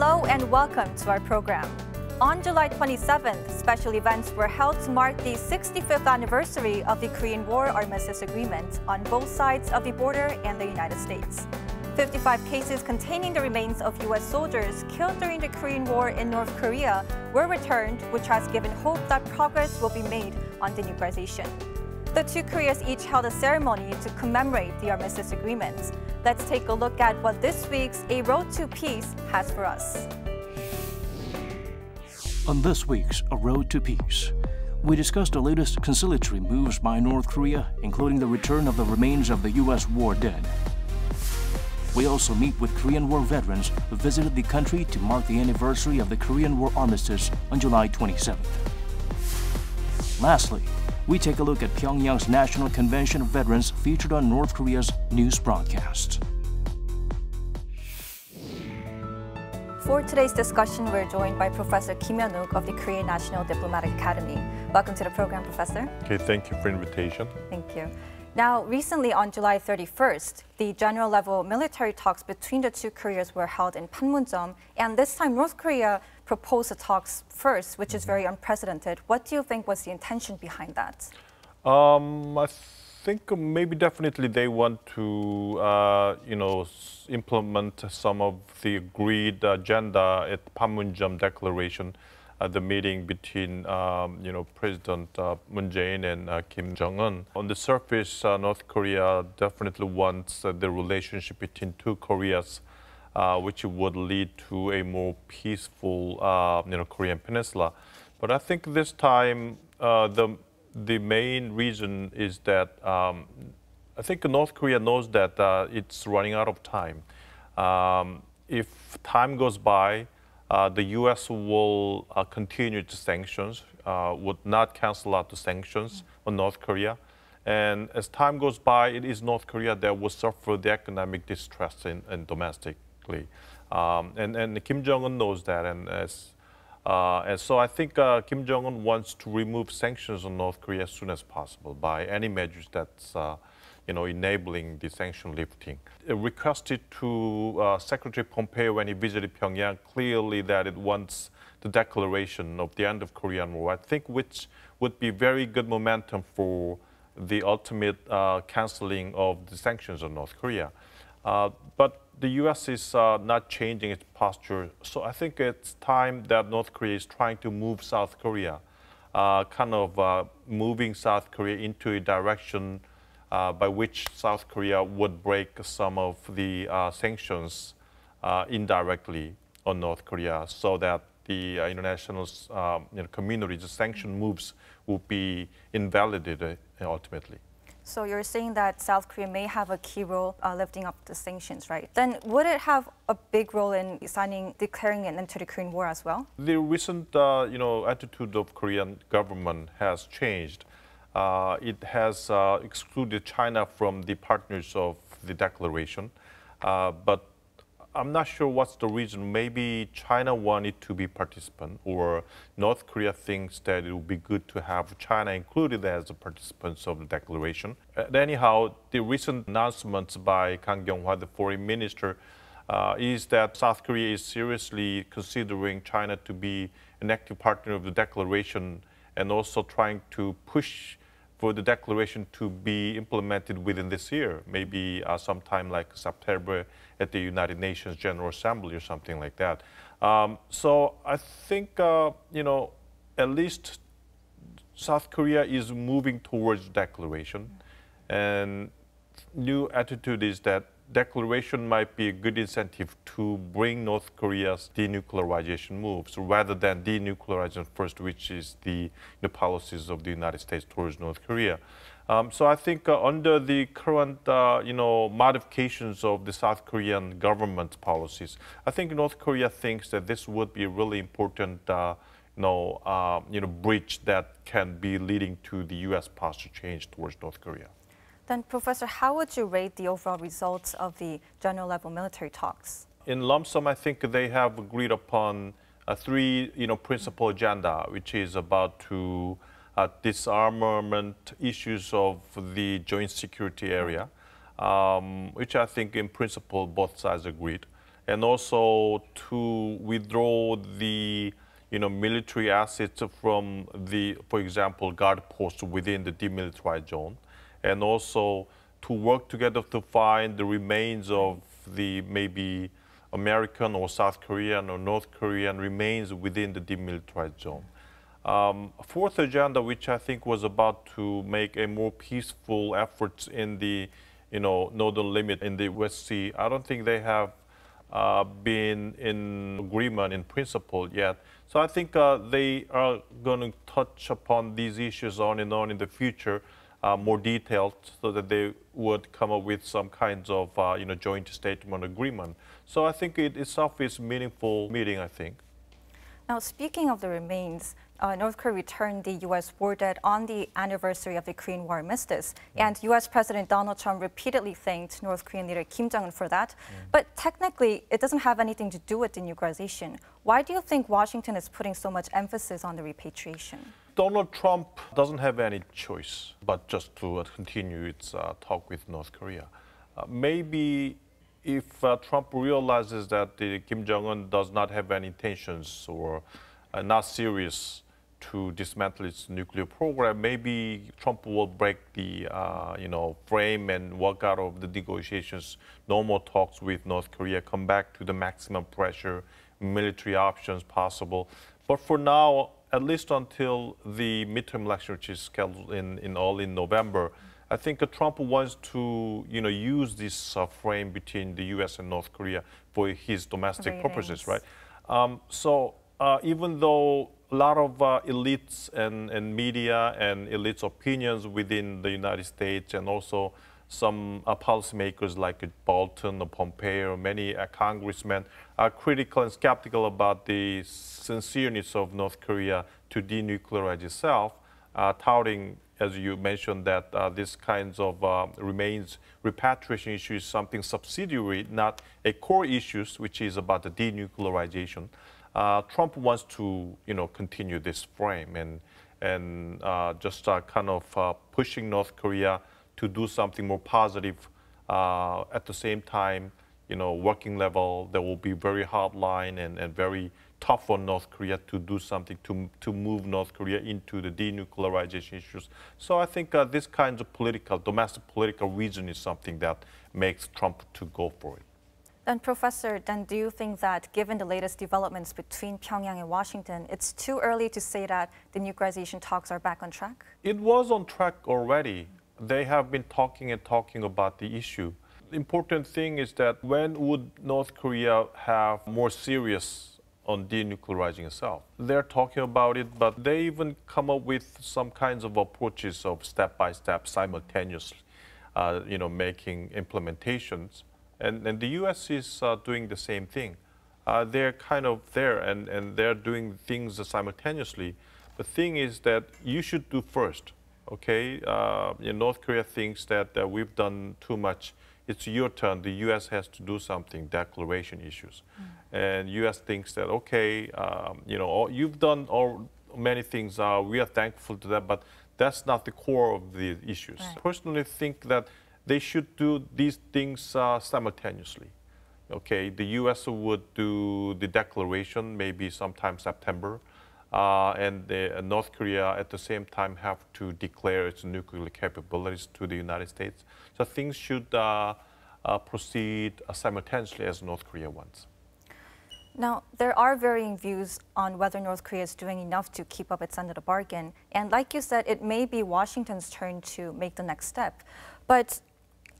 Hello and welcome to our program. On July 27th, special events were held to mark the 65th anniversary of the Korean War Armistice Agreement on both sides of the border and the United States. 55 cases containing the remains of U.S. soldiers killed during the Korean War in North Korea were returned, which has given hope that progress will be made on denuclearization. The two Koreas each held a ceremony to commemorate the Armistice Agreement. Let's take a look at what this week's A Road to Peace has for us. On this week's A Road to Peace, we discuss the latest conciliatory moves by North Korea, including the return of the remains of the U.S. war dead. We also meet with Korean War veterans who visited the country to mark the anniversary of the Korean War Armistice on July 27th. Lastly, we take a look at Pyongyang's National Convention of Veterans featured on North Korea's news broadcast. For today's discussion, we're joined by Professor Kim Hyun-wook of the Korean National Diplomatic Academy. Welcome to the program, Professor. Okay, thank you for the invitation. Thank you. Now, recently on July 31st, the general-level military talks between the two Koreas were held in Panmunjom, and this time North Korea proposed the talks first, which is very unprecedented. What do you think was the intention behind that? I think maybe definitely they want to, implement some of the agreed agenda at Panmunjom Declaration, the meeting between, President Moon Jae-in and Kim Jong-un. On the surface, North Korea definitely wants the relationship between two Koreas, which would lead to a more peaceful, Korean Peninsula. But I think this time the main reason is that I think North Korea knows that it's running out of time. If time goes by, the U.S. will continue its sanctions, would not cancel out the sanctions on North Korea. And as time goes by, it is North Korea that will suffer the economic distress in domestically. And Kim Jong-un knows that. And so I think Kim Jong-un wants to remove sanctions on North Korea as soon as possible by any measures that's enabling the sanction lifting. It requested to Secretary Pompeo when he visited Pyongyang clearly that it wants the declaration of the end of Korean War, I think, which would be very good momentum for the ultimate canceling of the sanctions on North Korea. But the U.S. is not changing its posture, so I think it's time that North Korea is trying to move South Korea, moving South Korea into a direction by which South Korea would break some of the sanctions indirectly on North Korea, so that the international community's sanction moves will be invalidated ultimately. So you're saying that South Korea may have a key role lifting up the sanctions, right? Then would it have a big role in declaring an end to the Korean War as well? The recent, attitude of Korean government has changed. It has excluded China from the partners of the declaration, but I'm not sure what's the reason. Maybe China wanted to be participant, or North Korea thinks that it would be good to have China included as a participant of the declaration. Anyhow, the recent announcements by Kang Kyung-hwa, the foreign minister, is that South Korea is seriously considering China to be an active partner of the declaration, and also trying to push for the declaration to be implemented within this year, maybe sometime like September at the United Nations General Assembly or something like that. So I think, at least South Korea is moving towards declaration. And new attitude is that declaration might be a good incentive to bring North Korea's denuclearization moves rather than denuclearization first, which is the policies of the United States towards North Korea. So I think under the current, modifications of the South Korean government's policies, I think North Korea thinks that this would be a really important, bridge that can be leading to the U.S. posture change towards North Korea. Then, Professor, how would you rate the overall results of the general-level military talks? In lump sum, I think they have agreed upon three, principal agenda, which is about to disarmament issues of the joint security area, which I think in principle both sides agreed. and also to withdraw the military assets from the, for example, guard posts within the demilitarized zone, and also to work together to find the remains of the maybe American or South Korean or North Korean remains within the demilitarized zone. Fourth agenda, which I think was about to make a more peaceful efforts in the northern limit in the West Sea, I don't think they have been in agreement in principle yet. So I think they are going to touch upon these issues on in the future, more detailed, so that they would come up with some kinds of joint statement agreement. So I think it itself is a meaningful meeting, I think. Now, speaking of the remains, North Korea returned the U.S. war dead on the anniversary of the Korean War Armistice. And U.S. President Donald Trump repeatedly thanked North Korean leader Kim Jong-un for that. But technically, it doesn't have anything to do with denuclearization. Why do you think Washington is putting so much emphasis on the repatriation? Donald Trump doesn't have any choice but just to continue its talk with North Korea. Maybe if Trump realizes that Kim Jong-un does not have any intentions or not serious to dismantle its nuclear program, maybe Trump will break the frame and walk out of the negotiations, normal talks with North Korea, come back to the maximum pressure, military options possible. But for now, at least until the midterm election, which is scheduled in early November, I think Trump wants to use this frame between the U.S. and North Korea for his domestic purposes, right? So even though a lot of elites and media and elites' opinions within the United States, and also some policymakers like Bolton or Pompeo, many congressmen are critical and skeptical about the sincereness of North Korea to denuclearize itself, touting, as you mentioned, that this kinds of remains repatriation issue is something subsidiary, not a core issue, which is about the denuclearization. Trump wants to, continue this frame and just kind of pushing North Korea to do something more positive. At the same time, working level, there will be very hard line and very tough on North Korea to do something to move North Korea into the denuclearization issues. So I think this kind of domestic political reason is something that makes Trump to go for it. Then, Professor, do you think that given the latest developments between Pyongyang and Washington, it's too early to say that the denuclearization talks are back on track? It was on track already. They have been talking about the issue. The important thing is that when would North Korea have more serious on denuclearizing itself? They're talking about it, but they even come up with some kinds of approaches of step-by-step, simultaneously, making implementations. And the U.S. is doing the same thing. They're kind of there, and they're doing things simultaneously. The thing is that you should do first, okay? North Korea thinks that we've done too much. It's your turn. The U.S. has to do something, declaration issues. And U.S. thinks that, okay, you've done many things. We are thankful to that, but that's not the core of the issues. Right. Personally think that they should do these things simultaneously. Okay, the U.S. would do the declaration maybe sometime September, and North Korea at the same time have to declare its nuclear capabilities to the United States. So things should proceed simultaneously as North Korea wants. Now, there are varying views on whether North Korea is doing enough to keep up its end of the bargain. And like you said, it may be Washington's turn to make the next step. But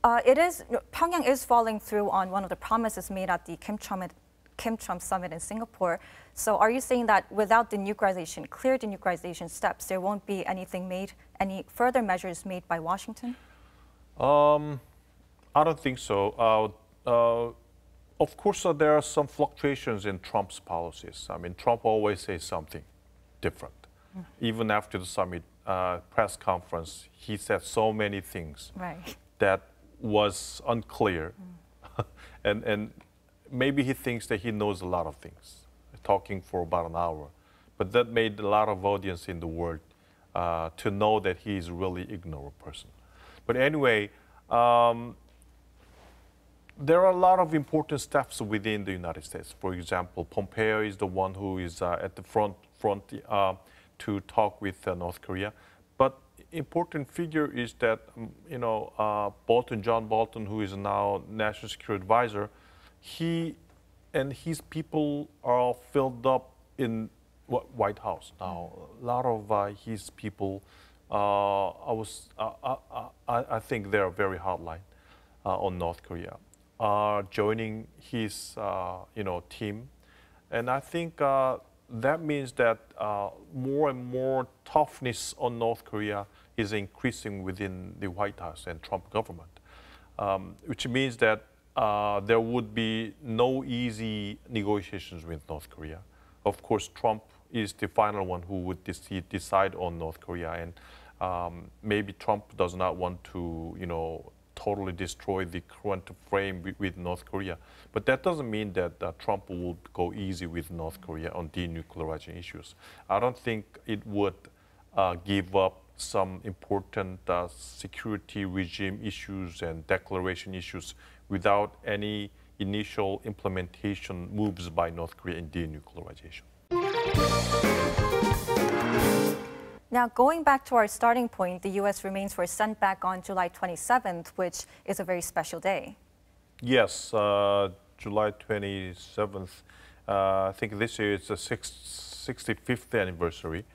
Pyongyang is following through on one of the promises made at the Kim Trump summit in Singapore. So are you saying that without denuclearization, clear denuclearization steps, there won't be any further measures made by Washington? I don't think so. Of course, there are some fluctuations in Trump's policies. I mean, Trump always says something different. Even after the summit press conference, he said so many things that was unclear. And maybe he thinks that he knows a lot of things, talking for about an hour. But that made a lot of audience in the world to know that he is really ignorant person. But anyway, there are a lot of important steps within the United States. For example, Pompeo is the one who is at the front to talk with North Korea. But important figure is that John Bolton, who is now National Security Advisor, he and his people are filled up in White House now. A lot of his people, I think they're very hardline on North Korea, are joining his team, and I think that means that more and more toughness on North Korea is increasing within the White House and Trump government, which means that there would be no easy negotiations with North Korea. Of course, Trump is the final one who would decide on North Korea, and maybe Trump does not want to, totally destroy the current frame with North Korea. But that doesn't mean that Trump will go easy with North Korea on denuclearization issues. I don't think it would give up some important security regime issues and declaration issues without any initial implementation moves by North Korea in denuclearization. Now, going back to our starting point, the U.S. remains were sent back on July 27th, which is a very special day. Yes, July 27th. I think this year it's the 65th anniversary.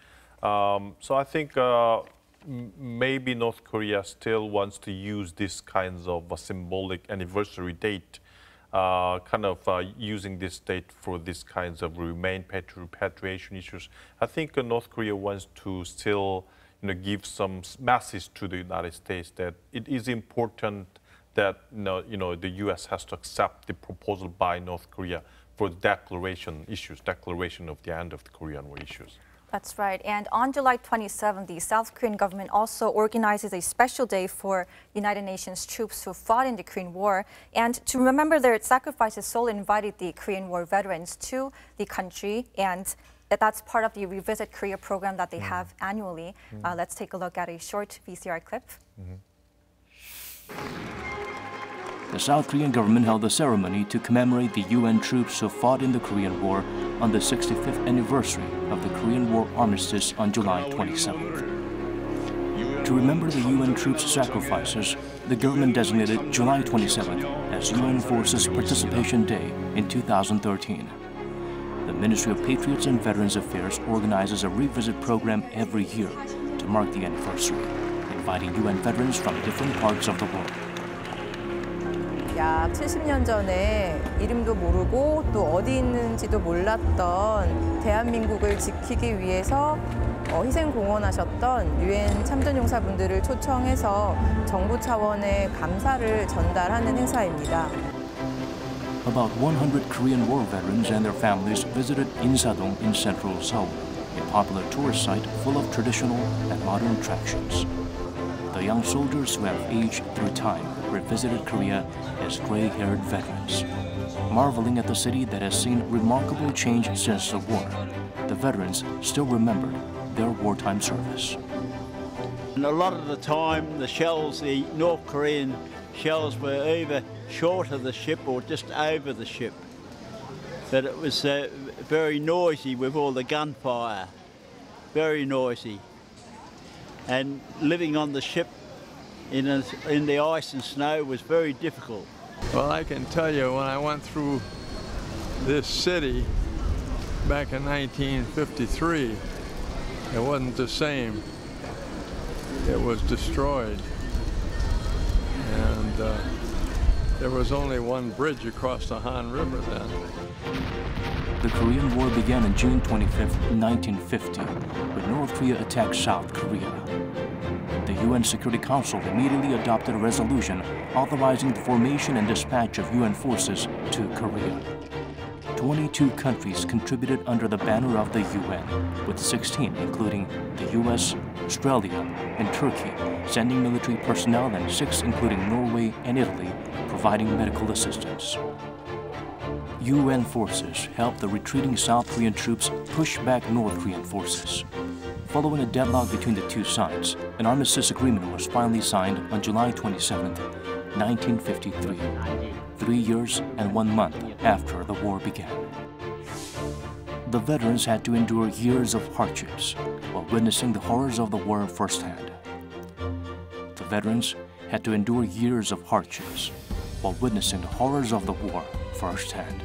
So I think maybe North Korea still wants to use this kinds of a symbolic anniversary date, using this date for these kinds of repatriation issues. I think North Korea wants to still, give some message to the United States that it is important that the U.S. has to accept the proposal by North Korea for declaration of the end of the Korean War issues. That's right. And on July 27th, the South Korean government also organizes a special day for United Nations troops who fought in the Korean War. And to remember their sacrifices, Seoul invited the Korean War veterans to the country. And that's part of the Revisit Korea program that they have annually. Let's take a look at a short VCR clip. The South Korean government held a ceremony to commemorate the UN troops who fought in the Korean War on the 65th anniversary of the Korean War Armistice on July 27th. To remember the UN troops' sacrifices, the government designated July 27th as UN Forces Participation Day in 2013. The Ministry of Patriots and Veterans Affairs organizes a revisit program every year to mark the anniversary, inviting UN veterans from different parts of the world. 약 70년 전에 이름도 모르고 또 어디 있는지도 몰랐던 대한민국을 지키기 위해서 희생 공헌하셨던 유엔 참전용사분들을 초청해서 정부 차원의 감사를 전달하는 행사입니다. About 100 Korean War veterans and their families visited Insadong in central Seoul, a popular tourist site full of traditional and modern attractions. The young soldiers who have aged through time revisited Korea as gray-haired veterans. Marveling at the city that has seen remarkable change since the war, the veterans still remembered their wartime service. And a lot of the time, the shells, the North Korean shells, were either short of the ship or just over the ship. But it was very noisy with all the gunfire, very noisy. And living on the ship in the ice and snow was very difficult. Well, I can tell you, when I went through this city back in 1953, it wasn't the same. It was destroyed. And there was only one bridge across the Han River then. The Korean War began on June 25, 1950, when North Korea attacked South Korea. The UN Security Council immediately adopted a resolution authorizing the formation and dispatch of UN forces to Korea. 22 countries contributed under the banner of the UN, with 16, including the U.S., Australia, and Turkey, sending military personnel, and 6, including Norway and Italy, providing medical assistance. UN forces helped the retreating South Korean troops push back North Korean forces. Following a deadlock between the two sides, an armistice agreement was finally signed on July 27, 1953. 3 years and 1 month after the war began. The veterans had to endure years of hardships while witnessing the horrors of the war firsthand. The veterans had to endure years of hardships while witnessing the horrors of the war firsthand.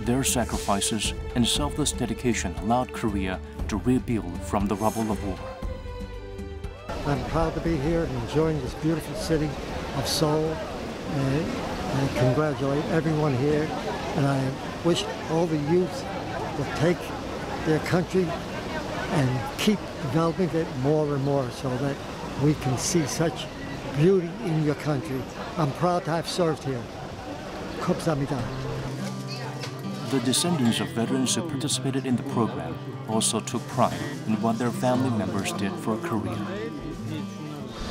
Their sacrifices and selfless dedication allowed Korea to rebuild from the rubble of war. I'm proud to be here and enjoying this beautiful city of Seoul, and I congratulate everyone here, and I wish all the youth will take their country and keep developing it more and more so that we can see such beauty in your country. I'm proud to have served here. 감사합니다. The descendants of veterans who participated in the program also took pride in what their family members did for Korea.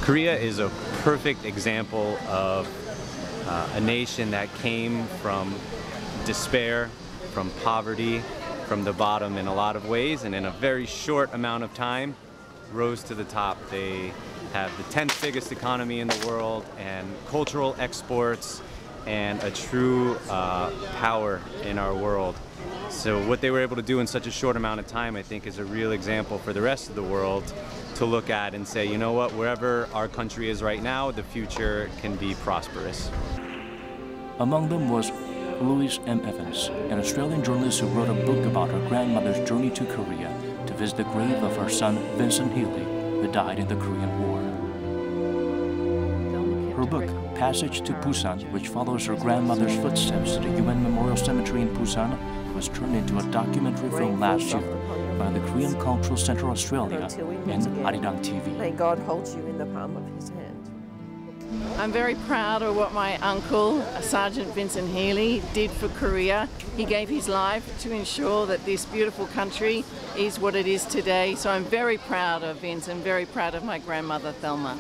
Korea is a perfect example of a nation that came from despair, from poverty, from the bottom in a lot of ways, and in a very short amount of time rose to the top. They have the 10th biggest economy in the world and cultural exports and a true power in our world. So what they were able to do in such a short amount of time, I think, is a real example for the rest of the world to look at and say, you know what, wherever our country is right now, the future can be prosperous. Among them was Louise M. Evans, an Australian journalist who wrote a book about her grandmother's journey to Korea to visit the grave of her son Vincent Healy, who died in the Korean War. Her book, Passage to Busan, which follows her grandmother's footsteps to the UN Memorial Cemetery in Busan, was turned into a documentary film last year by the Korean Cultural Center Australia and Arirang TV. May God hold you in the palm of his hand. I'm very proud of what my uncle, Sergeant Vincent Healy, did for Korea. He gave his life to ensure that this beautiful country is what it is today. So I'm very proud of Vince and very proud of my grandmother, Thelma.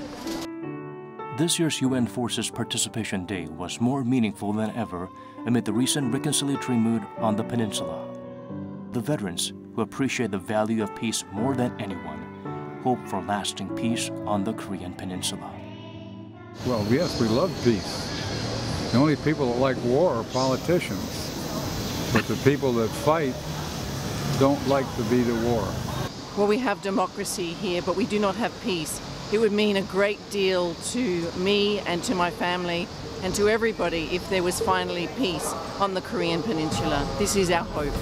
This year's UN Forces Participation Day was more meaningful than ever amid the recent reconciliatory mood on the peninsula. The veterans, who appreciate the value of peace more than anyone, hope for lasting peace on the Korean Peninsula. Well, yes, we love peace. The only people that like war are politicians. But the people that fight don't like to be the war. Well, we have democracy here, but we do not have peace. It would mean a great deal to me and to my family and to everybody if there was finally peace on the Korean Peninsula. This is our hope.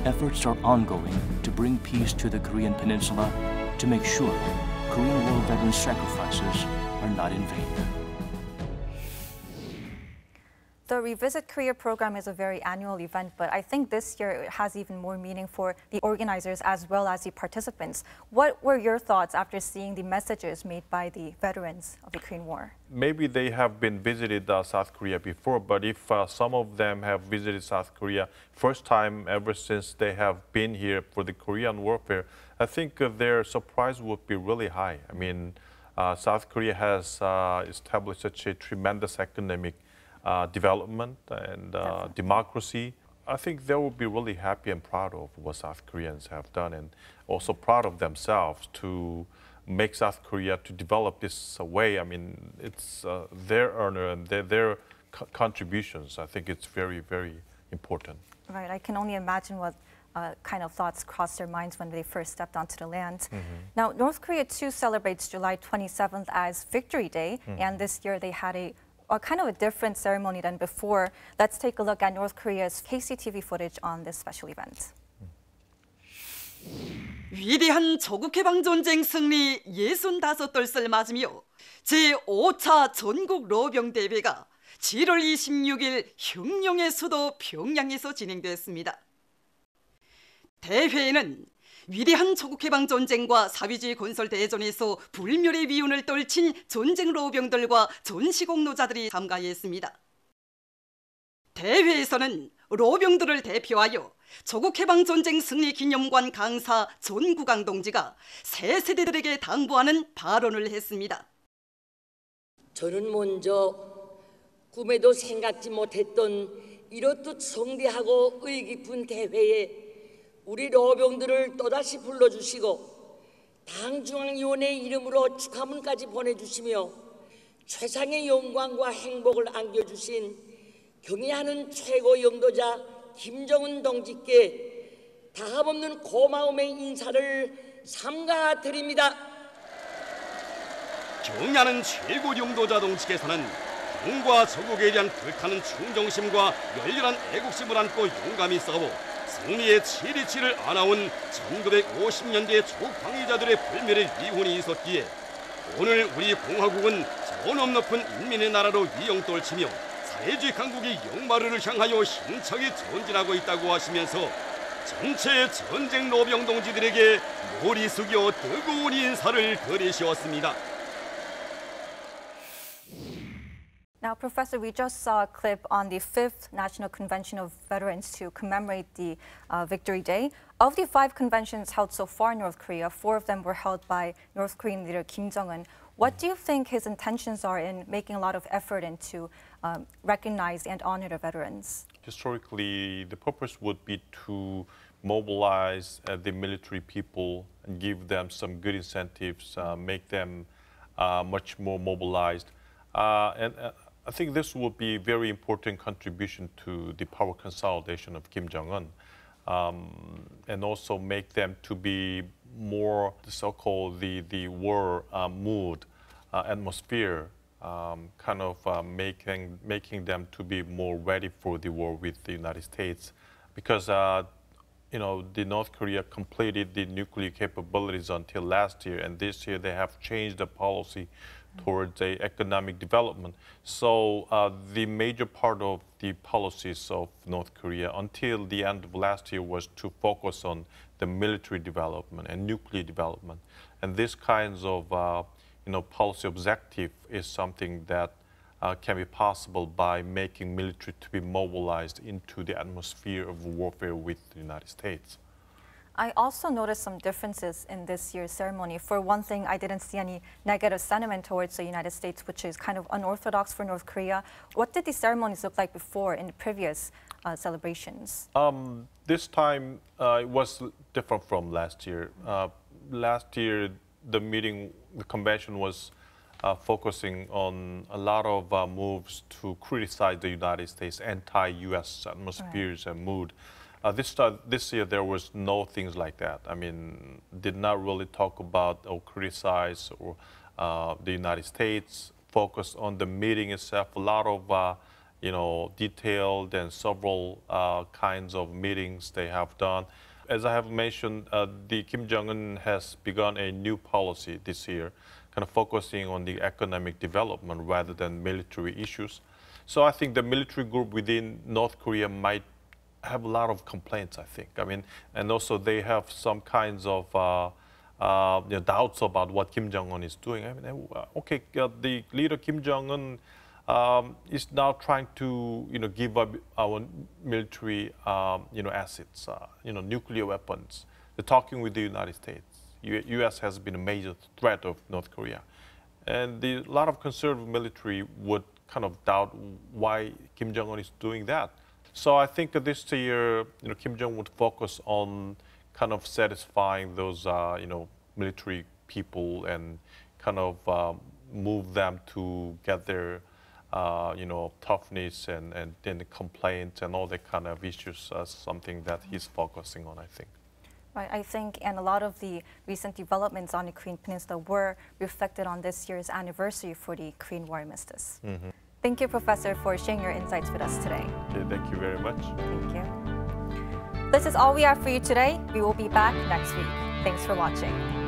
Efforts are ongoing to bring peace to the Korean Peninsula to make sure Korean War veterans' sacrifices are not in vain. The Revisit Korea program is a very annual event, but I think this year it has even more meaning for the organizers as well as the participants. What were your thoughts after seeing the messages made by the veterans of the Korean War? Maybe they have been visited South Korea before, but if some of them have visited South Korea first time ever since they have been here for the Korean warfare, I think their surprise would be really high. I mean, South Korea has established such a tremendous economic development and democracy. I think they will be really happy and proud of what South Koreans have done, and also proud of themselves to make South Korea to develop this way. I mean, it's their honor and their contributions. I think it's very, very important. Right, I can only imagine what kind of thoughts crossed their minds when they first stepped onto the land. Now, North Korea too celebrates July 27th as Victory Day, and this year they had a kind of a different ceremony than before. Let's take a look at North Korea's KCTV footage on this special event. 위대한 조국해방전쟁 승리 65돌을 맞으며 제5차 전국 로병대회가 7월 26일 혁명의 수도 평양에서 진행됐습니다. 대회에는 위대한 조국해방전쟁과 사회주의 건설대전에서 불멸의 위운을 떨친 전쟁 로병들과 전시공로자들이 참가했습니다. 대회에서는 로병들을 대표하여 조국해방전쟁 승리기념관 강사 전구강 동지가 새 세대들에게 당부하는 발언을 했습니다. 저는 먼저 꿈에도 생각지 못했던 이렇듯 성대하고 의깊은 대회에 우리 로병들을 또다시 불러주시고 당중앙위원회 이름으로 축하문까지 보내주시며 최상의 영광과 행복을 안겨주신 경의하는 최고 영도자 김정은 동지께 다함없는 고마움의 인사를 삼가드립니다. 경의하는 최고 영도자 동지께서는 당과 조국에 대한 불타는 충정심과 열렬한 애국심을 안고 용감히 싸워 승리의 치리치를 안아온 1950년대 초광의자들의 불멸의 위훈이 있었기에 오늘 우리 공화국은 전엄 높은 인민의 나라로 위용떨치며 사회주의 강국의 영마루를 향하여 힘차게 전진하고 있다고 하시면서 전체 전쟁 노병 동지들에게 머리 숙여 뜨거운 인사를 드리셨습니다. Now, Professor, we just saw a clip on the 5th National Convention of Veterans to commemorate the Victory Day. Of the 5 conventions held so far in North Korea, 4 of them were held by North Korean leader Kim Jong-un. What do you think his intentions are in making a lot of effort into recognize and honor the veterans? Historically, the purpose would be to mobilize the military people and give them some good incentives, make them much more mobilized. And I think this would be a very important contribution to the power consolidation of Kim Jong-un, and also make them to be more the so-called the war mood atmosphere, kind of making them to be more ready for the war with the United States, because you know, the North Korea completed the nuclear capabilities until last year, and this year they have changed the policy towards economic development. So the major part of the policies of North Korea until the end of last year was to focus on the military development and nuclear development. And this kinds of you know, policy objective is something that can be possible by making military to be mobilized into the atmosphere of warfare with the United States. I also noticed some differences in this year's ceremony. For one thing, I didn't see any negative sentiment towards the United States, which is kind of unorthodox for North Korea. What did the ceremonies look like before in the previous celebrations? This time it was different from last year. Last year, the convention was focusing on a lot of moves to criticize the United States, anti-U.S. atmospheres and mood. This year, there was no things like that. I mean, did not really talk about or criticize or the United States, focused on the meeting itself. A lot of, you know, detailed and several kinds of meetings they have done. As I have mentioned, the Kim Jong-un has begun a new policy this year, kind of focusing on the economic development rather than military issues. So I think the military group within North Korea might have a lot of complaints, I think. I mean, and also they have some kinds of you know, doubts about what Kim Jong-un is doing. I mean, okay, the leader Kim Jong-un is now trying to, you know, give up our military, you know, assets, you know, nuclear weapons. They're talking with the United States. U.S. has been a major threat of North Korea, and a lot of conservative military would kind of doubt why Kim Jong-un is doing that. So I think that this year, you know, Kim Jong would focus on kind of satisfying those, you know, military people and kind of move them to get their, you know, toughness and then the complaints and all that kind of issues. Something that he's focusing on, I think. Right, I think, and a lot of the recent developments on the Korean Peninsula were reflected on this year's anniversary for the Korean War Armistice. Mm-hmm. Thank you, Professor, for sharing your insights with us today. Okay, thank you very much. Thank you. This is all we have for you today. We will be back next week. Thanks for watching.